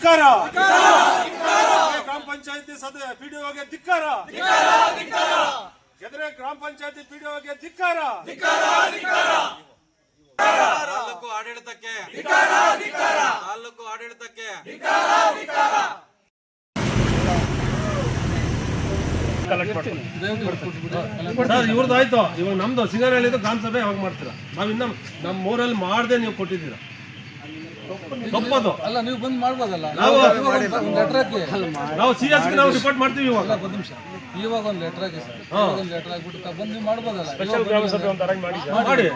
ಧಿಕ್ಕಾರ, ಗ್ರಾಮ ಪಂಚಾಯತಿ ಪಿಡಿಒಗೆ ಧಿಕ್ಕಾರ, ಗೆದ್ರೆ ಗ್ರಾಮ ಪಂಚಾಯತಿ ಪಿಡಿಒಗೆ ಧಿಕ್ಕಾರ, ತಾಲೂಕು ಆಡಳಿತಕ್ಕೆ, ತಾಲೂಕು ಆಡಳಿತಕ್ಕೆ ಸರ್ ಇವ್ರದ್ದು ಆಯ್ತು. ಇವಾಗ ನಮ್ದು ಸಿಂಗನಹಳ್ಳಿದು ಗ್ರಾಮ ಸಭೆ ಯಾವಾಗ ಮಾಡ್ತೀರಾ? ನಾವಿನ್ನ ನಮ್ಮ ಊರಲ್ಲಿ ಮಾಡದೆ ನೀವು ಕೊಟ್ಟಿದ್ದೀರಾ, ತಪ್ಪದು ಅಲ್ಲ. ನೀವು ಬಂದು ಮಾಡ್ಬೋದಲ್ಲ. ನಾವು CS ನಾವು ರಿಪೋರ್ಟ್ ಮಾಡ್ತೀವಿ. ಇವಾಗ ಒಂದು ನಿಮಿಷ, ಇವಾಗ ಒಂದು ಲೆಟರ್ ಆಗಿ ಸರ್, ಒಂದು ಲೆಟರ್ ಆಗಿಬಿಟ್ಟು ಬಂದು ನೀವು ಮಾಡ್ಬೋದಲ್ಲ. ಮಾಡಿ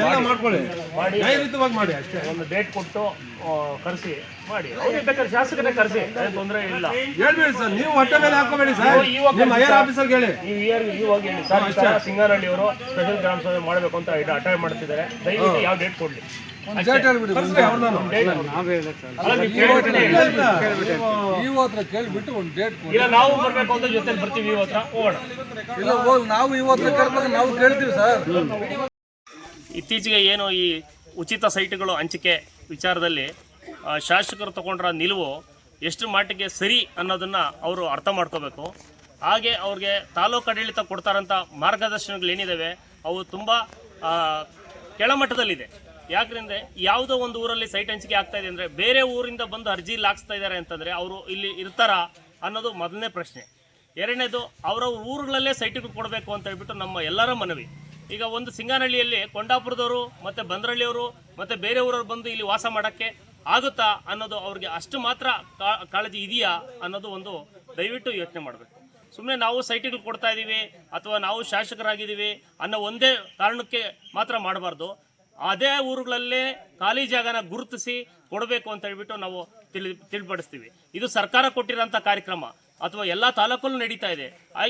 ಎಲ್ಲ ಮಾಡ್ಕೊಳ್ಳಿ, ನ್ಯಾಯಯುತವಾಗಿ ಮಾಡಿ ಅಷ್ಟೇ. ಒಂದು ಡೇಟ್ ಕೊಟ್ಟು ಕರೆಸಿ ಮಾಡಿ. ಬೇಕಾದ್ರೆ ಶಾಸಕರೇ ಕರೆಸಿ, ತೊಂದರೆ ಇಲ್ಲ. ಹೇಳ್ಬೇಡಿ ಸರ್, ನೀವು ಹೊಟ್ಟೆ ಮೇಲೆ ಹಾಕೋಬೇಡಿ ಸರ್. ನಿಮ್ಮ ಐಆರ್ ಆಫೀಸರ್ಗೆ ಹೇಳಿ, ನೀವು ಇವಾಗ ಹೇಳಿ ಸರ್. ಸಿಂಗನಹಳ್ಳಿಯವರು ಸ್ಪೆಷಲ್ ಗ್ರಾಮ ಸಭೆ ಮಾಡಬೇಕು ಅಂತ ಅಟೆಂಡ್ ಮಾಡ್ತಿದ್ದಾರೆ. ದಯವಿಟ್ಟು ಯಾವ ಡೇಟ್ ಕೊಡ್ಲಿ, ಡೇಟ್ ಹೇಳ್ಬಿಡಿ. ಇವತ್ತು ಕೇಳ್ಬಿಟ್ಟು ಒಂದು ಡೇಟ್ ಕೊಡಿ. ಇಲ್ಲ ನಾವು ಬರ್ಬೇಕು ಅಂತ ಜೊತೆ ಬರ್ತೀವಿ. ಇವತ್ತು ಹೋಗೋಣ. ಇಲ್ಲ ನಾವು ಇವತ್ತು ಕೇಳ್ಬೇಕು, ನಾವು ಕೇಳ್ತೀವಿ ಸರ್. ಇತ್ತೀಚೆಗೆ ಏನು ಈ ಉಚಿತ ಸೈಟ್ಗಳು ಹಂಚಿಕೆ ವಿಚಾರದಲ್ಲಿ ಶಾಸಕರು ತಗೊಂಡ್ರ ನಿಲುವು ಎಷ್ಟು ಮಟ್ಟಿಗೆ ಸರಿ ಅನ್ನೋದನ್ನು ಅವರು ಅರ್ಥ ಮಾಡ್ಕೋಬೇಕು. ಹಾಗೆ ಅವ್ರಿಗೆ ತಾಲೂಕು ಆಡಳಿತ ಕೊಡ್ತಾರಂಥ ಮಾರ್ಗದರ್ಶನಗಳೇನಿದ್ದಾವೆ ಅವು ತುಂಬ ಕೆಳಮಟ್ಟದಲ್ಲಿದೆ. ಯಾಕಂದರೆ ಯಾವುದೋ ಒಂದು ಊರಲ್ಲಿ ಸೈಟ್ ಹಂಚಿಕೆ ಆಗ್ತಾ ಇದೆ ಅಂದರೆ ಬೇರೆ ಊರಿಂದ ಬಂದು ಅರ್ಜಿ ಹಾಕ್ಸ್ತಾ ಇದ್ದಾರೆ ಅಂತಂದರೆ ಅವರು ಇಲ್ಲಿ ಇರ್ತಾರಾ ಅನ್ನೋದು ಮೊದಲನೇ ಪ್ರಶ್ನೆ. ಎರಡನೇದು, ಅವರ ಊರುಗಳಲ್ಲೇ ಸೈಟ್ಗಳು ಕೊಡಬೇಕು ಅಂತ ಹೇಳ್ಬಿಟ್ಟು ನಮ್ಮ ಎಲ್ಲರ ಮನವಿ. ಈಗ ಒಂದು ಸಿಂಗನಹಳ್ಳಿಯಲ್ಲಿ ಕೊಂಡಾಪುರದವರು ಮತ್ತು ಬಂದ್ರಳ್ಳಿಯವರು ಮತ್ತು ಬೇರೆ ಊರವ್ರು ಬಂದು ಇಲ್ಲಿ ವಾಸ ಮಾಡೋಕ್ಕೆ ಆಗುತ್ತಾ ಅನ್ನೋದು ಅವ್ರಿಗೆ ಅಷ್ಟು ಮಾತ್ರ ಕಾಳಜಿ ಇದೆಯಾ ಅನ್ನೋದು ಒಂದು ದಯವಿಟ್ಟು ಯೋಚನೆ ಮಾಡಬೇಕು. ಸುಮ್ಮನೆ ನಾವು ಸೈಟ್ಗಳು ಕೊಡ್ತಾ ಇದ್ದೀವಿ ಅಥವಾ ನಾವು ಶಾಸಕರಾಗಿದ್ದೀವಿ ಅನ್ನೋ ಒಂದೇ ಕಾರಣಕ್ಕೆ ಮಾತ್ರ ಮಾಡಬಾರ್ದು. ಅದೇ ಊರುಗಳಲ್ಲೇ ಖಾಲಿ ಜಾಗನ ಗುರುತಿಸಿ ಕೊಡಬೇಕು ಅಂತ ಹೇಳ್ಬಿಟ್ಟು ನಾವು ತಿಳಿಪಡಿಸ್ತೀವಿ. ಇದು ಸರ್ಕಾರ ಕೊಟ್ಟಿರೋಂಥ ಕಾರ್ಯಕ್ರಮ ಅಥವಾ ಎಲ್ಲ ತಾಲೂಕಲ್ಲೂ ನಡೀತಾ ಇದೆ.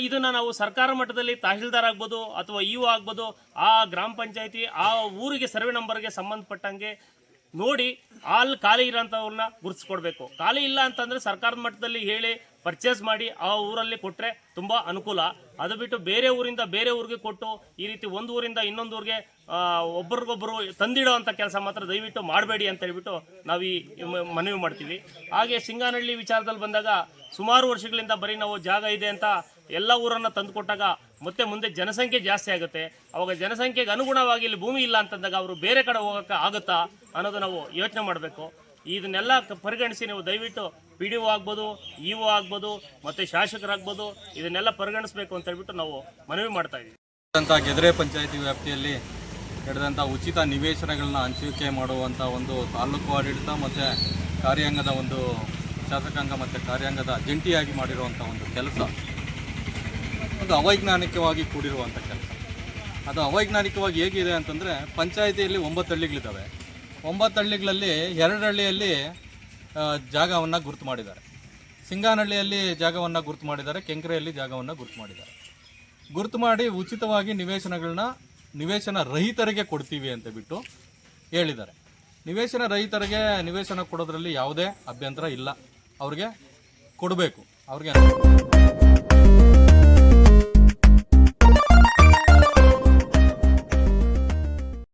ಇದನ್ನು ನಾವು ಸರ್ಕಾರ ಮಟ್ಟದಲ್ಲಿ ತಹಶೀಲ್ದಾರ್ ಆಗ್ಬೋದು ಅಥವಾ ಇಒ ಆಗ್ಬೋದು, ಆ ಗ್ರಾಮ ಪಂಚಾಯತಿ ಆ ಊರಿಗೆ ಸರ್ವೆ ನಂಬರ್ಗೆ ಸಂಬಂಧಪಟ್ಟಂಗೆ ನೋಡಿ ಅಲ್ಲಿ ಖಾಲಿ ಇರೋಂಥವ್ರನ್ನ ಗುರುತಿಸ್ಕೊಡ್ಬೇಕು. ಖಾಲಿ ಇಲ್ಲ ಅಂತಂದರೆ ಸರ್ಕಾರದ ಮಟ್ಟದಲ್ಲಿ ಹೇಳಿ ಪರ್ಚೇಸ್ ಮಾಡಿ ಆ ಊರಲ್ಲಿ ಕೊಟ್ಟರೆ ತುಂಬ ಅನುಕೂಲ. ಅದು ಬಿಟ್ಟು ಬೇರೆ ಊರಿಂದ ಬೇರೆ ಊರಿಗೆ ಕೊಟ್ಟು ಈ ರೀತಿ ಒಂದು ಊರಿಂದ ಇನ್ನೊಂದು ಊರಿಗೆ ಒಬ್ರಿಗೊಬ್ಬರು ತಂದಿಡೋ ಅಂಥ ಕೆಲಸ ಮಾತ್ರ ದಯವಿಟ್ಟು ಮಾಡಬೇಡಿ ಅಂತ ಹೇಳ್ಬಿಟ್ಟು ನಾವು ಈ ಮನವಿ ಮಾಡ್ತೀವಿ. ಹಾಗೆ ಸಿಂಗನಹಳ್ಳಿ ವಿಚಾರದಲ್ಲಿ ಬಂದಾಗ ಸುಮಾರು ವರ್ಷಗಳಿಂದ ಬರೀ ನಾವು ಜಾಗ ಇದೆ ಅಂತ ಎಲ್ಲ ಊರನ್ನು ತಂದು ಕೊಟ್ಟಾಗ ಮತ್ತೆ ಮುಂದೆ ಜನಸಂಖ್ಯೆ ಜಾಸ್ತಿ ಆಗುತ್ತೆ. ಅವಾಗ ಜನಸಂಖ್ಯೆಗೆ ಅನುಗುಣವಾಗಿ ಇಲ್ಲಿ ಭೂಮಿ ಇಲ್ಲ ಅಂತಂದಾಗ ಅವರು ಬೇರೆ ಕಡೆ ಹೋಗೋಕ್ಕೆ ಆಗುತ್ತಾ ಅನ್ನೋದು ನಾವು ಯೋಚನೆ ಮಾಡಬೇಕು. ಇದನ್ನೆಲ್ಲ ಪರಿಗಣಿಸಿ ನೀವು ದಯವಿಟ್ಟು PDO ಆಗ್ಬೋದು, ಇಒ ಆಗ್ಬೋದು ಮತ್ತು ಶಾಸಕರಾಗ್ಬೋದು, ಇದನ್ನೆಲ್ಲ ಪರಿಗಣಿಸಬೇಕು ಅಂತ ಹೇಳ್ಬಿಟ್ಟು ನಾವು ಮನವಿ ಮಾಡ್ತಾ ಇದ್ದೀವಿ. ಗೆದ್ರೆ ಪಂಚಾಯತಿ ವ್ಯಾಪ್ತಿಯಲ್ಲಿ ನಡೆದಂಥ ಉಚಿತ ನಿವೇಶನಗಳನ್ನ ಹಂಚಿಕೆ ಮಾಡುವಂಥ ಒಂದು ತಾಲೂಕು ಆಡಳಿತ ಮತ್ತು ಕಾರ್ಯಾಂಗದ ಒಂದು ಶಾಸಕಾಂಗ ಮತ್ತು ಕಾರ್ಯಾಂಗದ ಜಂಟಿಯಾಗಿ ಮಾಡಿರುವಂಥ ಒಂದು ಕೆಲಸ ಅದು ಅವೈಜ್ಞಾನಿಕವಾಗಿ ಕೂಡಿರುವಂಥ ಕೆಲಸ. ಅದು ಅವೈಜ್ಞಾನಿಕವಾಗಿ ಹೇಗಿದೆ ಅಂತಂದರೆ, ಪಂಚಾಯಿತಿಯಲ್ಲಿ 9 ಹಳ್ಳಿಗಳಿದ್ದಾವೆ. 9 ಹಳ್ಳಿಗಳಲ್ಲಿ 2 ಹಳ್ಳಿಯಲ್ಲಿ ಜಾಗವನ್ನು ಗುರುತು ಮಾಡಿದ್ದಾರೆ. ಸಿಂಗನಹಳ್ಳಿಯಲ್ಲಿ ಜಾಗವನ್ನು ಗುರುತು ಮಾಡಿದ್ದಾರೆ, ಕೆಂಕ್ರೆಯಲ್ಲಿ ಜಾಗವನ್ನು ಗುರುತು ಮಾಡಿದ್ದಾರೆ. ಗುರುತು ಮಾಡಿ ಉಚಿತವಾಗಿ ನಿವೇಶನ ರಹಿತರಿಗೆ ಕೊಡ್ತೀವಿ ಅಂತ ಬಿಟ್ಟು ಹೇಳಿದ್ದಾರೆ. ನಿವೇಶನ ರಹಿತರಿಗೆ ನಿವೇಶನ ಕೊಡೋದ್ರಲ್ಲಿ ಯಾವುದೇ ಅಭ್ಯಂತರ ಇಲ್ಲ, ಅವ್ರಿಗೆ ಕೊಡಬೇಕು. ಅವ್ರಿಗೆ